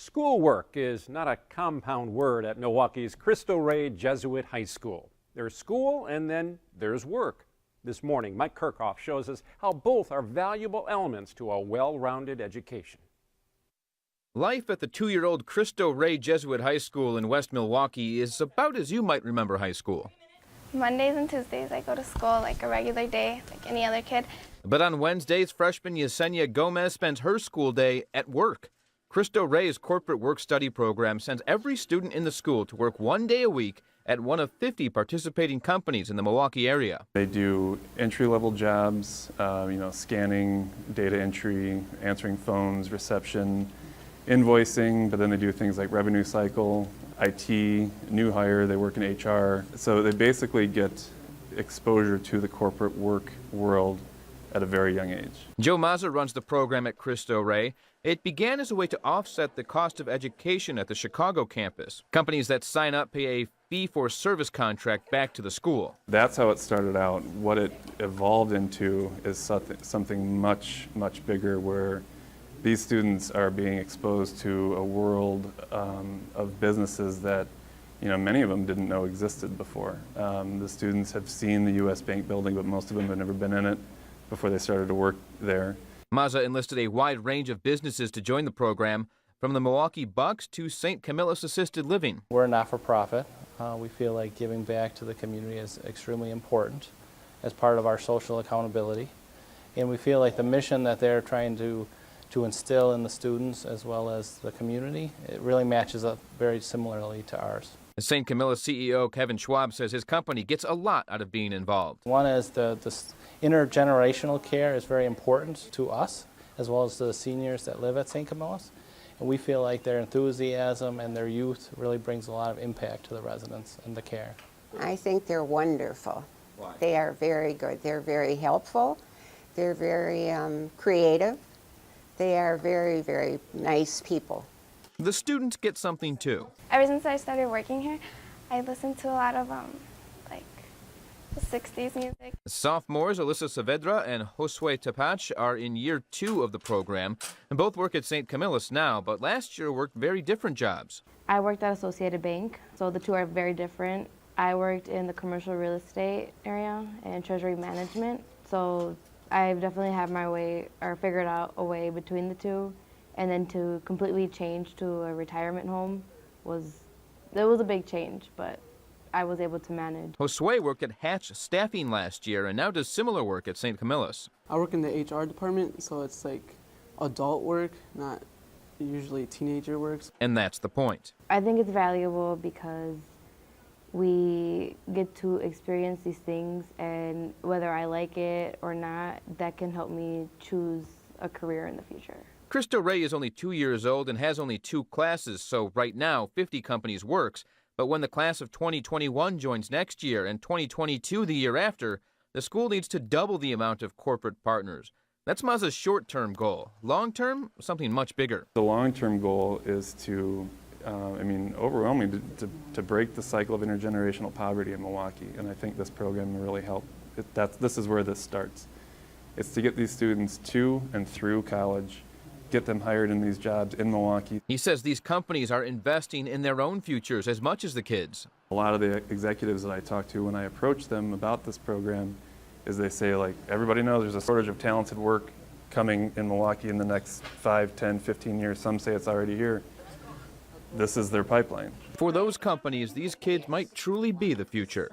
Schoolwork is not a compound word at Milwaukee's Cristo Rey Jesuit High School. There's school and then there's work. This morning, Mike Kirchhoff shows us how both are valuable elements to a well-rounded education. Life at the 2-year-old Cristo Rey Jesuit High School in West Milwaukee is about as you might remember high school. Mondays and Tuesdays I go to school like a regular day, like any other kid. But on Wednesdays, freshman Yesenia Gomez spends her school day at work. Cristo Rey's corporate work study program sends every student in the school to work 1 day a week at one of 50 participating companies in the Milwaukee area. They do entry-level jobs, scanning, data entry, answering phones, reception, invoicing, but then they do things like revenue cycle, IT, new hire, they work in HR. So they basically get exposure to the corporate work world at a very young age. Joe Mazza runs the program at Cristo Rey. It began as a way to offset the cost of education at the Chicago campus. Companies that sign up pay a fee-for-service contract back to the school. That's how it started out. What it evolved into is something much, much bigger, where these students are being exposed to a world of businesses that many of them didn't know existed before. The students have seen the U.S. Bank building, but most of them have never been in it before they started to work there. Mazza enlisted a wide range of businesses to join the program, from the Milwaukee Bucks to St. Camillus Assisted Living. We're a not-for-profit. We feel like giving back to the community is extremely important as part of our social accountability. And we feel like the mission that they're trying to instill in the students as well as the community, it really matches up very similarly to ours. The St. Camillus CEO Kevin Schwab says his company gets a lot out of being involved. One is the intergenerational care is very important to us, as well as to the seniors that live at St. Camillus. And we feel like their enthusiasm and their youth really brings a lot of impact to the residents and the care. I think they're wonderful. Why? They are very good. They're very helpful. They're very creative. They are very, very nice people. The students get something too. Ever since I started working here, I listened to a lot of like the 60s music. Sophomores Alyssa Saavedra and Josue Tapach are in year 2 of the program, and both work at St. Camillus now, but last year worked very different jobs. I worked at Associated Bank, so the two are very different. I worked in the commercial real estate area and treasury management, so I've definitely had my way, or figured out a way between the two, and then to completely change to a retirement home was a big change, but I was able to manage. Josue worked at Hatch Staffing last year and now does similar work at St. Camillus. I work in the HR department, so it's like adult work, not usually teenager work. And that's the point. I think it's valuable because we get to experience these things, and whether I like it or not, that can help me choose a career in the future. Cristo Rey is only 2 years old and has only 2 classes, so right now 50 companies works. But when the class of 2021 joins next year and 2022 the year after, the school needs to double the amount of corporate partners. That's Mazza's short-term goal. Long-term, something much bigger. The long-term goal is to, overwhelmingly, to break the cycle of intergenerational poverty in Milwaukee, and I think this program will really help. This is where this starts. It's to get these students to and through college, get them hired in these jobs in Milwaukee. He says these companies are investing in their own futures as much as the kids. A lot of the executives that I talk to when I approach them about this program is they say, like, everybody knows there's a shortage of talented work coming in Milwaukee in the next 5, 10, 15 years. Some say it's already here. This is their pipeline. For those companies, these kids might truly be the future.